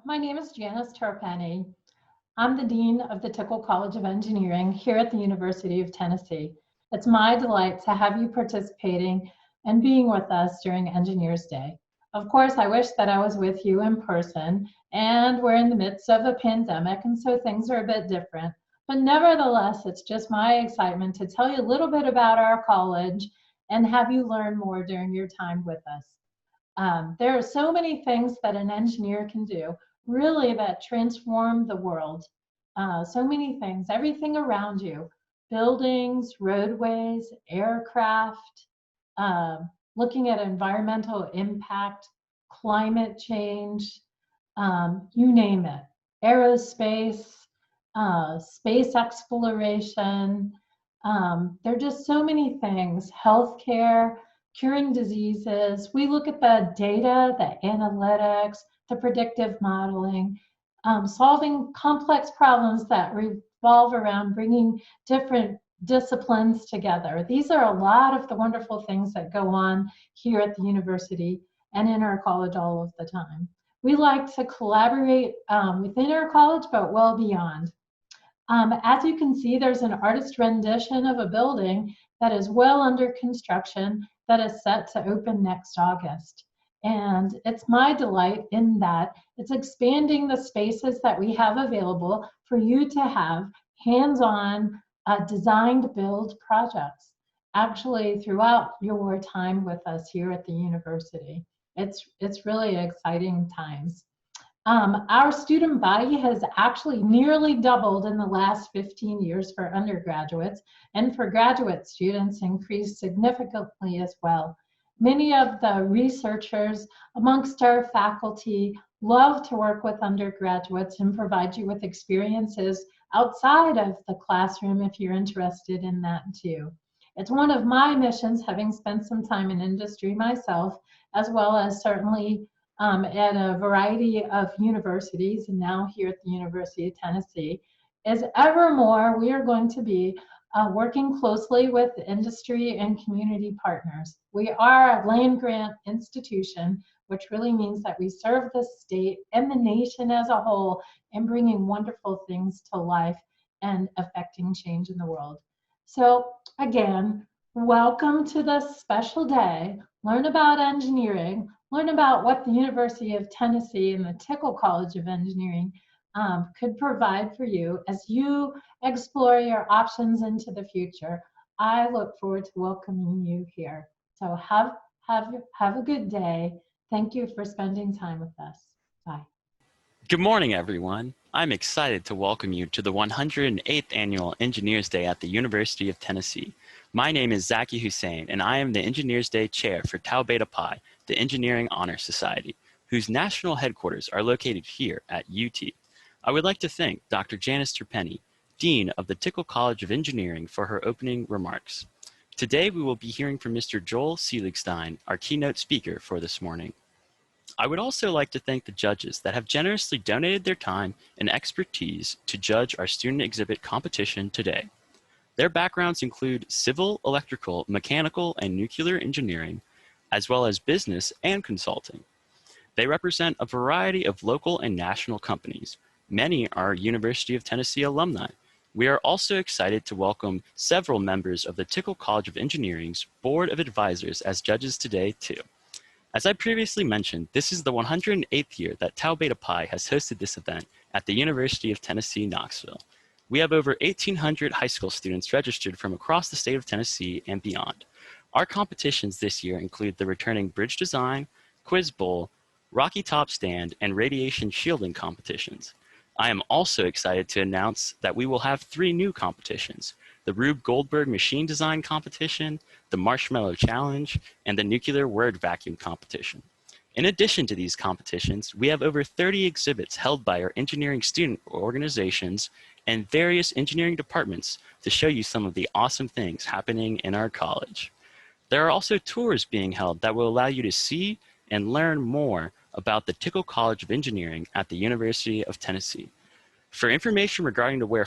My name is Janice Tarpenny. I'm the Dean of the Tickle College of Engineering here at the University of Tennessee. It's my delight to have you participating and being with us during Engineers Day. Of course, I wish that I was with you in person, and we're in the midst of a pandemic, and so things are a bit different. But nevertheless, it's just my excitement to tell you a little bit about our college and have you learn more during your time with us. There are so many things that an engineer can do, really, that transform the world. So many things, everything around you, buildings, roadways, aircraft, looking at environmental impact, climate change, you name it, aerospace, space exploration. There are just so many things, healthcare, curing diseases. We look at the data, the analytics, the predictive modeling, solving complex problems that revolve around bringing different disciplines together. These are a lot of the wonderful things that go on here at the university and in our college all of the time. We like to collaborate within our college, but well beyond. As you can see, there's an artist rendition of a building that is well under construction that is set to open next August. And it's my delight in that it's expanding the spaces that we have available for you to have hands-on designed build projects actually throughout your time with us here at the university. It's really exciting times. Our student body has actually nearly doubled in the last 15 years for undergraduates, and for graduate students increased significantly as well. Many of the researchers amongst our faculty love to work with undergraduates and provide you with experiences outside of the classroom if you're interested in that too. It's one of my missions, having spent some time in industry myself, as well as certainly at a variety of universities, and now here at the University of Tennessee, is evermore we are going to be working closely with industry and community partners. We are a land grant institution, which really means that we serve the state and the nation as a whole in bringing wonderful things to life and affecting change in the world. So again, welcome to this special day. Learn about engineering, learn about what the University of Tennessee and the Tickle College of Engineering could provide for you as you explore your options into the future. I look forward to welcoming you here. So have a good day. Thank you for spending time with us. Bye. Good morning, everyone. I'm excited to welcome you to the 108th Annual Engineers Day at the University of Tennessee. My name is Zaki Hussein, and I am the Engineers Day Chair for Tau Beta Pi, the Engineering Honor Society, whose national headquarters are located here at UT. I would like to thank Dr. Janice Tarpenny, Dean of the Tickle College of Engineering, for her opening remarks. Today, we will be hearing from Mr. Joel Seligstein, our keynote speaker for this morning. I would also like to thank the judges that have generously donated their time and expertise to judge our student exhibit competition today. Their backgrounds include civil, electrical, mechanical, and nuclear engineering, as well as business and consulting. They represent a variety of local and national companies. Many are University of Tennessee alumni. We are also excited to welcome several members of the Tickle College of Engineering's Board of Advisors as judges today, too. As I previously mentioned, this is the 108th year that Tau Beta Pi has hosted this event at the University of Tennessee, Knoxville. We have over 1,800 high school students registered from across the state of Tennessee and beyond. Our competitions this year include the returning Bridge Design, Quiz Bowl, Rocky Top Stand, and Radiation Shielding competitions. I am also excited to announce that we will have 3 new competitions: the Rube Goldberg Machine Design Competition, the Marshmallow Challenge, and the Nuclear Word Vacuum Competition. In addition to these competitions, we have over 30 exhibits held by our engineering student organizations and various engineering departments to show you some of the awesome things happening in our college. There are also tours being held that will allow you to see and learn more about the Tickle College of Engineering at the University of Tennessee. For information regarding where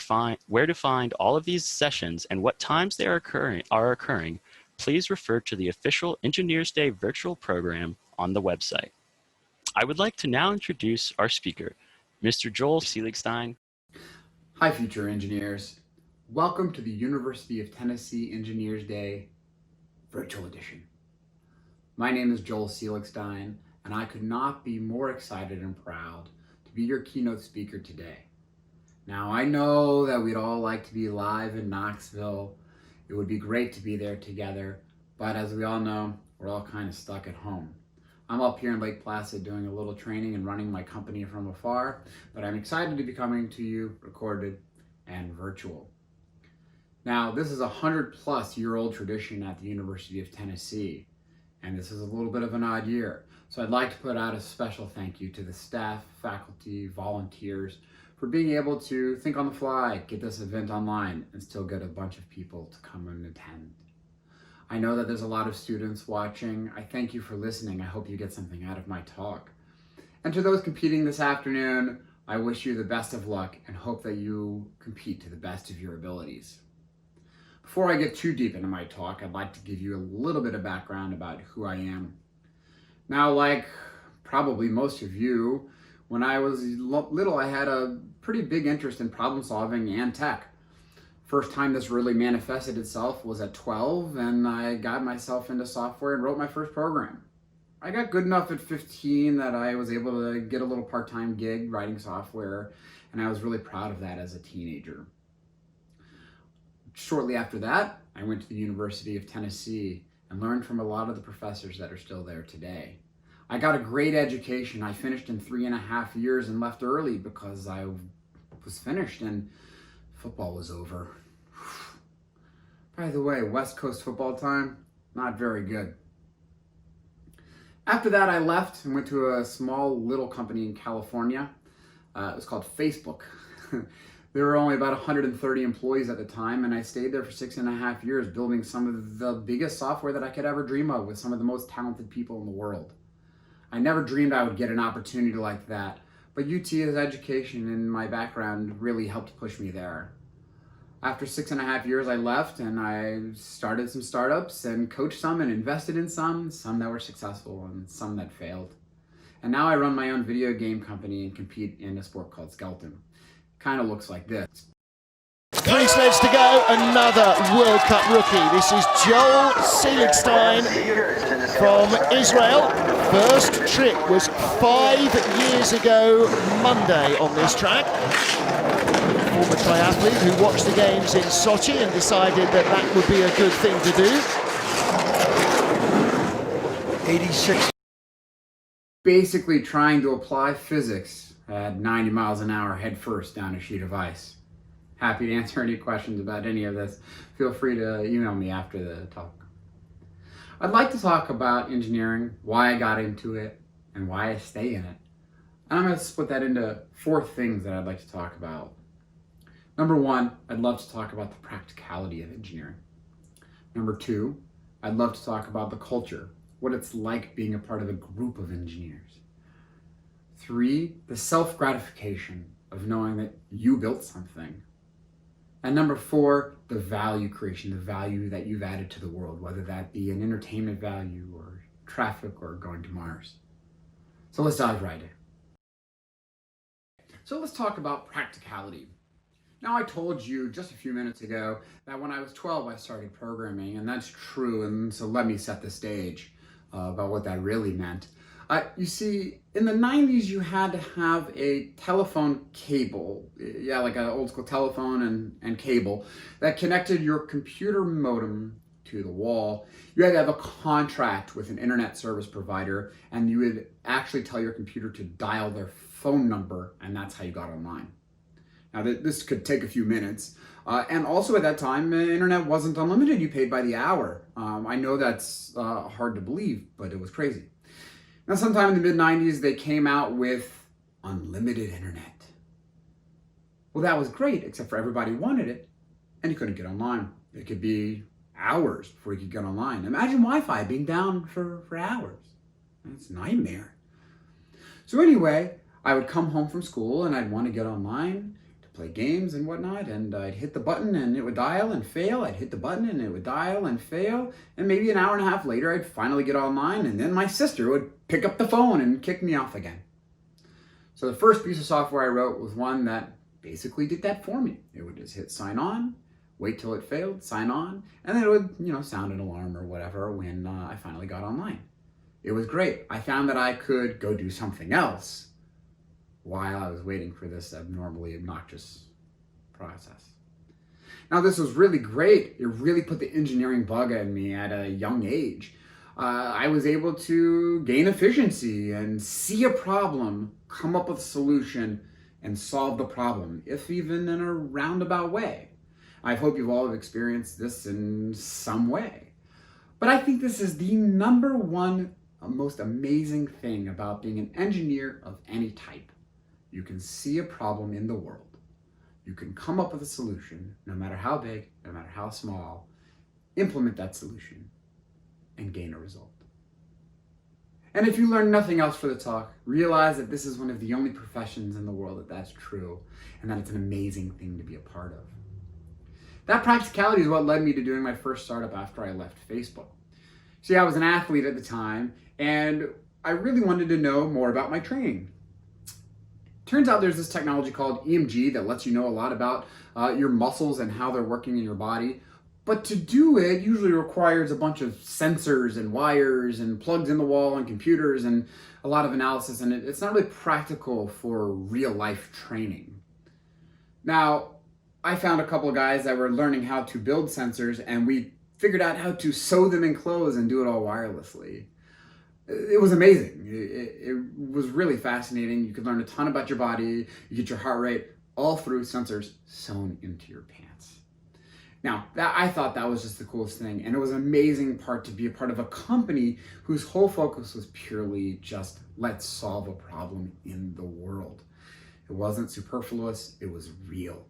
to find all of these sessions and what times they are occurring, please refer to the official Engineers Day virtual program on the website. I would like to now introduce our speaker, Mr. Joel Seligstein. Hi, future engineers. Welcome to the University of Tennessee Engineers Day Virtual Edition. My name is Joel Seligstein, and I could not be more excited and proud to be your keynote speaker today. Now, I know that we'd all like to be live in Knoxville. It would be great to be there together, but as we all know, we're all kind of stuck at home. I'm up here in Lake Placid doing a little training and running my company from afar, but I'm excited to be coming to you recorded and virtual. Now, this is a 100-plus-year-old tradition at the University of Tennessee, and this is a little bit of an odd year. So I'd like to put out a special thank you to the staff, faculty, volunteers for being able to think on the fly, get this event online, and still get a bunch of people to come and attend. I know that there's a lot of students watching. I thank you for listening. I hope you get something out of my talk. And to those competing this afternoon, I wish you the best of luck and hope that you compete to the best of your abilities. Before I get too deep into my talk, I'd like to give you a little bit of background about who I am. Now, like probably most of you, when I was little, I had a pretty big interest in problem solving and tech. First time this really manifested itself was at 12, and I got myself into software and wrote my first program. I got good enough at 15 that I was able to get a little part-time gig writing software, and I was really proud of that as a teenager. Shortly after that, I went to the University of Tennessee and learned from a lot of the professors that are still there today. I got a great education. I finished in 3.5 years and left early because I was finished and football was over. By the way, West Coast football time, not very good. After that, I left and went to a small little company in California. It was called Facebook. There were only about 130 employees at the time, and I stayed there for 6.5 years building some of the biggest software that I could ever dream of with some of the most talented people in the world. I never dreamed I would get an opportunity like that, but UT's education and my background really helped push me there. After 6.5 years, I left and I started some startups and coached some and invested in some that were successful and some that failed. And now I run my own video game company and compete in a sport called Skeleton. Kind of looks like this. 3 sleds to go, another World Cup rookie. This is Joel Seligstein from Israel. First trip was 5 years ago Monday on this track. Former triathlete who watched the games in Sochi and decided that that would be a good thing to do. 86. Basically trying to apply physics at 90 miles an hour head first down a sheet of ice. Happy to answer any questions about any of this. Feel free to email me after the talk. I'd like to talk about engineering, why I got into it, and why I stay in it. And I'm going to split that into 4 things that I'd like to talk about. Number 1, I'd love to talk about the practicality of engineering. Number 2, I'd love to talk about the culture, what it's like being a part of a group of engineers. 3, the self-gratification of knowing that you built something. And number 4, the value creation, the value that you've added to the world, whether that be an entertainment value or traffic or going to Mars. So let's dive right in. So let's talk about practicality. Now, I told you just a few minutes ago that when I was 12, I started programming, and that's true, and so let me set the stage about what that really meant. You see, in the 90s, you had to have a telephone cable, like an old school telephone and cable, that connected your computer modem to the wall. You had to have a contract with an internet service provider, and you would actually tell your computer to dial their phone number, and that's how you got online. Now, this could take a few minutes. And also at that time, internet wasn't unlimited. You paid by the hour. I know that's hard to believe, but it was crazy. Now, sometime in the mid-90s, they came out with unlimited internet. Well, that was great, except for everybody wanted it, and you couldn't get online. It could be hours before you could get online. Imagine Wi-Fi being down for hours. It's a nightmare. So anyway, I would come home from school, and I'd want to get online to play games and whatnot, and I'd hit the button, and it would dial and fail. I'd hit the button, and it would dial and fail, and maybe an hour and a half later, I'd finally get online, and then my sister would pick up the phone and kick me off again. So the first piece of software I wrote was one that basically did that for me. It would just hit sign on, wait till it failed, sign on, and then it would, sound an alarm or whatever when I finally got online. It was great. I found that I could go do something else while I was waiting for this abnormally obnoxious process. Now, this was really great. It really put the engineering bug in me at a young age. I was able to gain efficiency and see a problem, come up with a solution, and solve the problem, if even in a roundabout way. I hope you've all experienced this in some way. But I think this is the number one most amazing thing about being an engineer of any type. You can see a problem in the world. You can come up with a solution, no matter how big, no matter how small, implement that solution, and gain a result. And if you learn nothing else for the talk, realize that this is one of the only professions in the world that that's true, and that it's an amazing thing to be a part of. That practicality is what led me to doing my first startup after I left Facebook. See, I was an athlete at the time, and I really wanted to know more about my training. Turns out there's this technology called EMG that lets you know a lot about your muscles and how they're working in your body. But to do it usually requires a bunch of sensors and wires and plugs in the wall and computers and a lot of analysis, and it's not really practical for real life training. Now, I found a couple of guys that were learning how to build sensors, and we figured out how to sew them in clothes and do it all wirelessly. It was amazing. It was really fascinating. You could learn a ton about your body, you get your heart rate, all through sensors sewn into your pants. Now, I thought that was just the coolest thing, and it was an amazing part to be a part of a company whose whole focus was purely just, let's solve a problem in the world. It wasn't superfluous, it was real.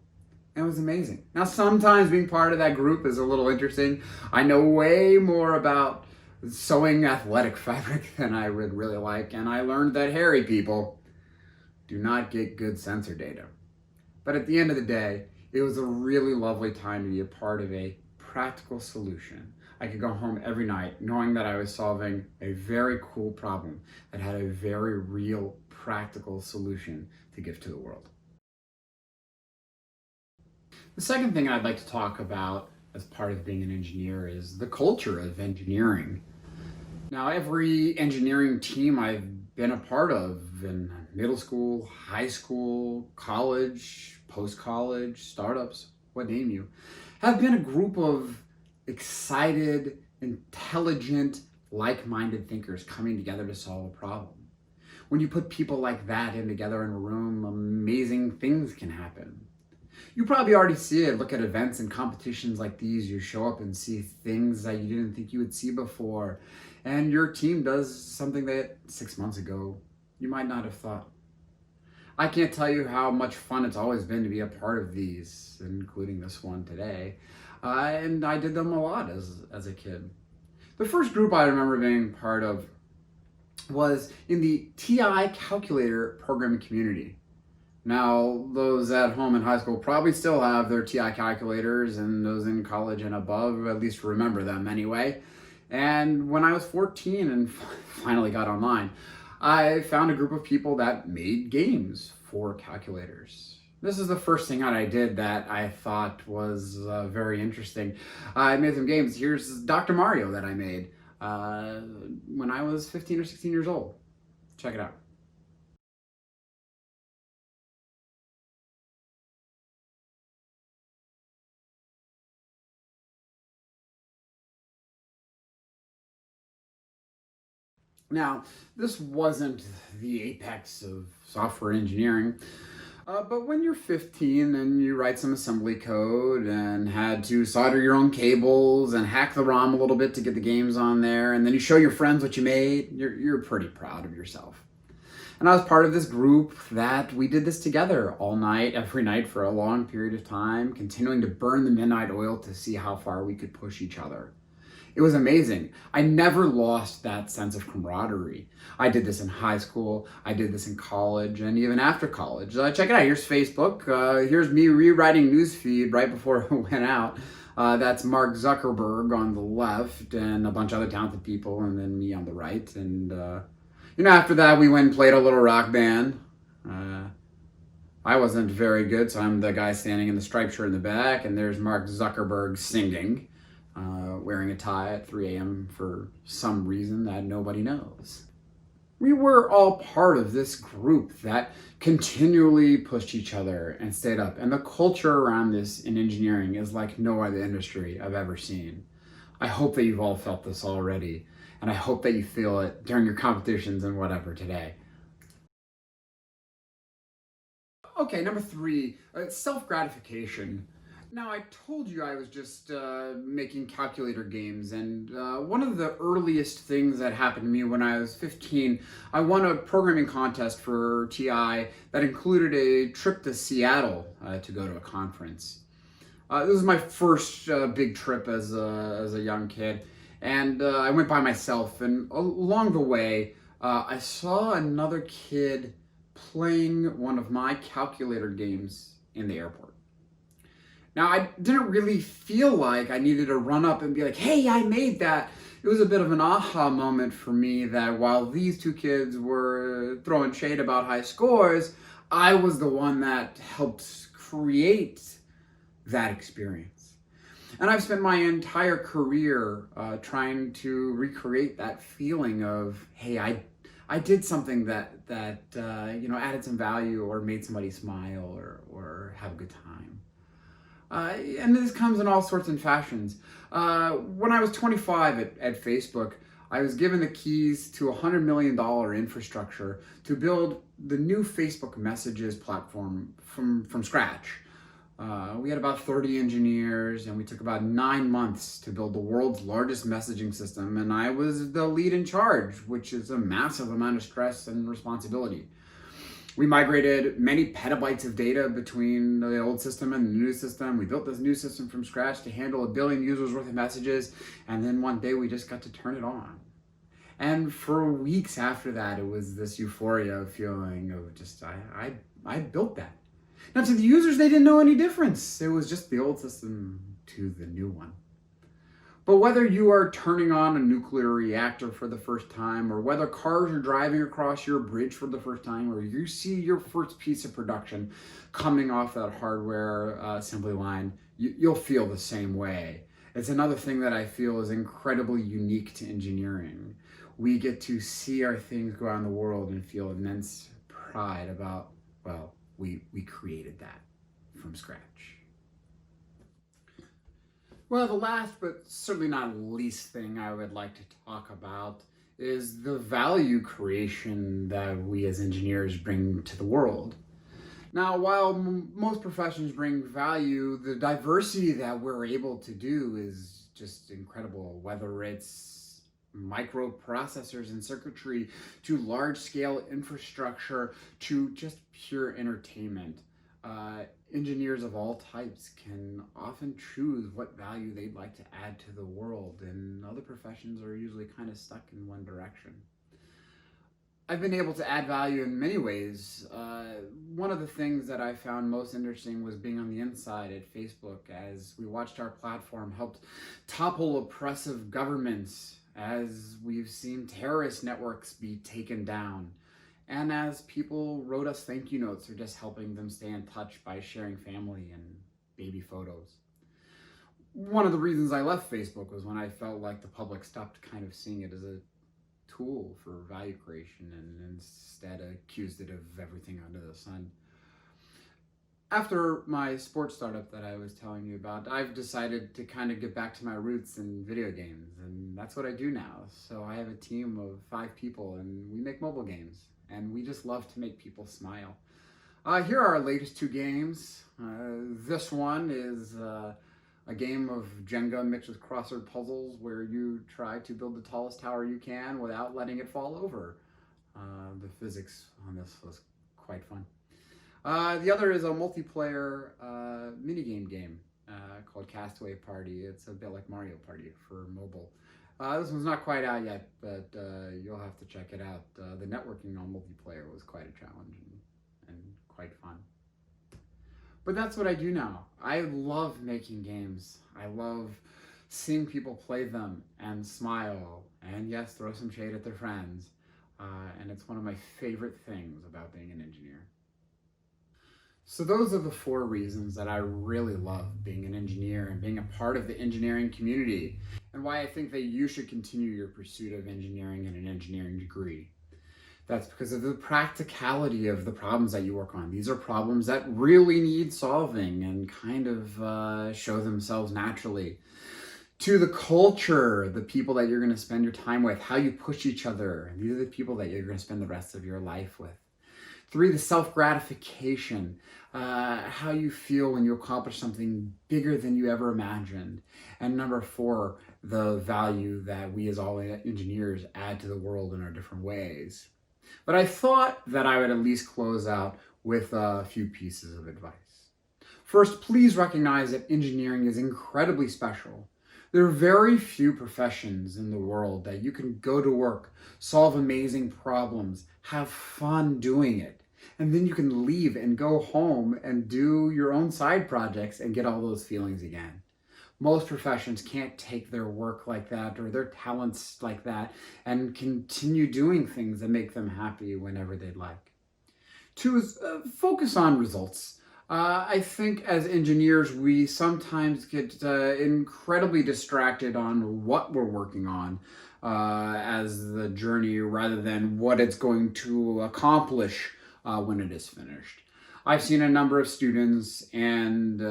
And it was amazing. Now, sometimes being part of that group is a little interesting. I know way more about sewing athletic fabric than I would really like, and I learned that hairy people do not get good sensor data. But at the end of the day, it was a really lovely time to be a part of a practical solution. I could go home every night knowing that I was solving a very cool problem that had a very real practical solution to give to the world. The second thing I'd like to talk about as part of being an engineer is the culture of engineering. Now, every engineering team I've been a part of in middle school, high school, college, post-college, startups, what name you, have been a group of excited, intelligent, like-minded thinkers coming together to solve a problem. When you put people like that together in a room, amazing things can happen. You probably already see it. Look at events and competitions like these. You show up and see things that you didn't think you would see before. And your team does something that 6 months ago you might not have thought. I can't tell you how much fun it's always been to be a part of these, including this one today. And I did them a lot as a kid. The first group I remember being part of was in the TI calculator programming community. Now, those at home in high school probably still have their TI calculators, and those in college and above at least remember them anyway. And when I was 14 and finally got online, I found a group of people that made games for calculators. This is the first thing that I did that I thought was very interesting. I made some games. Here's Dr. Mario that I made when I was 15 or 16 years old. Check it out. Now, this wasn't the apex of software engineering, but when you're 15 and you write some assembly code and had to solder your own cables and hack the ROM a little bit to get the games on there, and then you show your friends what you made, you're pretty proud of yourself. And I was part of this group that we did this together all night, every night for a long period of time, continuing to burn the midnight oil to see how far we could push each other. It was amazing. I never lost that sense of camaraderie. I did this in high school, I did this in college, and even after college. Check it out, here's Facebook. Here's me rewriting newsfeed right before it went out. That's Mark Zuckerberg on the left, and a bunch of other talented people, and then me on the right. And after that, we went and played a little rock band. I wasn't very good, so I'm the guy standing in the striped shirt in the back, and there's Mark Zuckerberg singing, wearing a tie at 3 a.m. for some reason that nobody knows. We were all part of this group that continually pushed each other and stayed up, and the culture around this in engineering is like no other industry I've ever seen. I hope that you've all felt this already, and I hope that you feel it during your competitions and whatever today. Okay, number 3, self-gratification. Now, I told you I was just making calculator games, and one of the earliest things that happened to me when I was 15, I won a programming contest for TI that included a trip to Seattle to go to a conference. This was my first big trip as a young kid, and I went by myself, and along the way, I saw another kid playing one of my calculator games in the airport. Now, I didn't really feel like I needed to run up and be like, hey, I made that. It was a bit of an aha moment for me that while these two kids were throwing shade about high scores, I was the one that helped create that experience. And I've spent my entire career trying to recreate that feeling of, hey, I did something that added some value or made somebody smile or have a good time. And this comes in all sorts of fashions. When I was 25 at Facebook, I was given the keys to a $100 million infrastructure to build the new Facebook Messages platform from scratch. We had about 30 engineers, and we took about 9 months to build the world's largest messaging system, and I was the lead in charge, which is a massive amount of stress and responsibility. We migrated many petabytes of data between the old system and the new system. We built this new system from scratch to handle 1 billion users worth of messages, and then one day we just got to turn it on. And for weeks after that, it was this euphoria feeling of just, I built that. Now, to the users, they didn't know any difference. It was just the old system to the new one. But whether you are turning on a nuclear reactor for the first time, or whether cars are driving across your bridge for the first time, or you see your first piece of production coming off that hardware assembly line, you'll feel the same way. It's another thing that I feel is incredibly unique to engineering. We get to see our things go out in the world and feel immense pride about, well, we created that from scratch. Well, the last but certainly not least thing I would like to talk about is the value creation that we as engineers bring to the world. Now, while most professions bring value, the diversity that we're able to do is just incredible, whether it's microprocessors and circuitry, to large-scale infrastructure, to just pure entertainment. Engineers of all types can often choose what value they'd like to add to the world, and other professions are usually kind of stuck in one direction. I've been able to add value in many ways. One of the things that I found most interesting was being on the inside at Facebook, as we watched our platform help topple oppressive governments, as we've seen terrorist networks be taken down, and as people wrote us thank you notes or just helping them stay in touch by sharing family and baby photos. One of the reasons I left Facebook was when I felt like the public stopped kind of seeing it as a tool for value creation and instead accused it of everything under the sun. After my sports startup that I was telling you about, I've decided to kind of get back to my roots in video games, and that's what I do now. So I have a team of 5 people, and we make mobile games, and we just love to make people smile. Here are our latest 2 games. This one is a game of Jenga mixed with crossword puzzles where you try to build the tallest tower you can without letting it fall over. The physics on this was quite fun. The other is a multiplayer minigame game called Castaway Party. It's a bit like Mario Party for mobile. This one's not quite out yet, but you'll have to check it out. The networking on multiplayer was quite a challenge and quite fun. But that's what I do now. I love making games. I love seeing people play them and smile and, yes, throw some shade at their friends. and it's one of my favorite things about being an engineer. So those are the 4 reasons that I really love being an engineer and being a part of the engineering community, and why I think that you should continue your pursuit of engineering and an engineering degree. That's because of the practicality of the problems that you work on. These are problems that really need solving and kind of show themselves naturally. To the culture, the people that you're going to spend your time with, how you push each other. These are the people that you're going to spend the rest of your life with. 3, the self-gratification, how you feel when you accomplish something bigger than you ever imagined. And number 4, the value that we as all engineers add to the world in our different ways. But I thought that I would at least close out with a few pieces of advice. First, please recognize that engineering is incredibly special. There are very few professions in the world that you can go to work, solve amazing problems, have fun doing it, and then you can leave and go home and do your own side projects and get all those feelings again. Most professions can't take their work like that or their talents like that and continue doing things that make them happy whenever they'd like. 2 is focus on results. I think as engineers, we sometimes get incredibly distracted on what we're working on as the journey rather than what it's going to accomplish when it is finished. I've seen a number of students and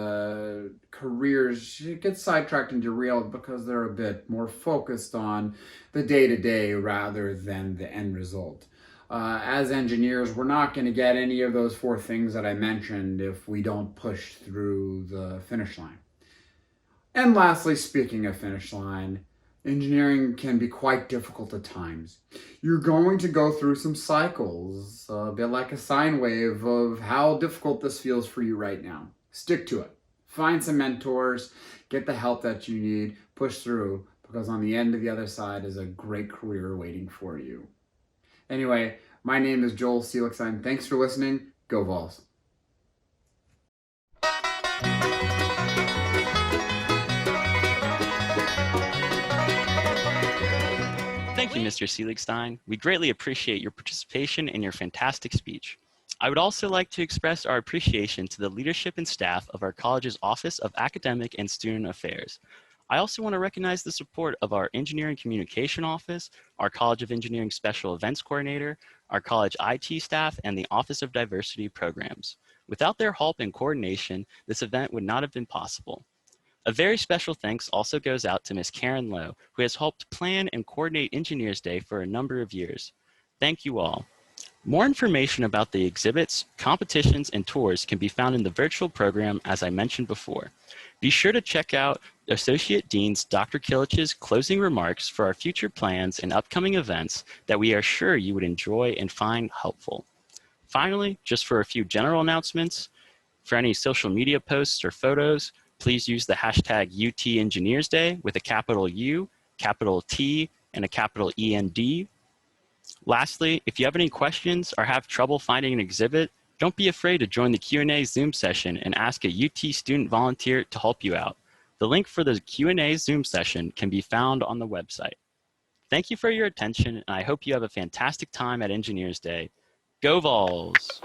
careers get sidetracked and derailed because they're a bit more focused on the day-to-day rather than the end result. As engineers, we're not going to get any of those 4 things that I mentioned if we don't push through the finish line. And lastly, speaking of finish line, engineering can be quite difficult at times. You're going to go through some cycles, a bit like a sine wave of how difficult this feels for you right now. Stick to it. Find some mentors, get the help that you need, push through, because on the end of the other side is a great career waiting for you. Anyway, my name is Joel Seligstein. Thanks for listening. Go Vols. Thank you, Mr. Seligstein. We greatly appreciate your participation and your fantastic speech. I would also like to express our appreciation to the leadership and staff of our college's Office of Academic and Student Affairs. I also want to recognize the support of our Engineering Communication Office, our College of Engineering Special Events Coordinator, our college IT staff, and the Office of Diversity Programs. Without their help and coordination, this event would not have been possible. A very special thanks also goes out to Ms. Karen Lowe, who has helped plan and coordinate Engineers Day for a number of years. Thank you all. More information about the exhibits, competitions, and tours can be found in the virtual program as I mentioned before. Be sure to check out Associate Dean Dr. Kilich's closing remarks for our future plans and upcoming events that we are sure you would enjoy and find helpful. Finally, just for a few general announcements, for any social media posts or photos, please use the hashtag UT Engineers Day with a capital U, capital T, and a capital END. Lastly, if you have any questions or have trouble finding an exhibit, don't be afraid to join the Q&A Zoom session and ask a UT student volunteer to help you out. The link for the Q&A Zoom session can be found on the website. Thank you for your attention, and I hope you have a fantastic time at Engineers Day. Go Vols!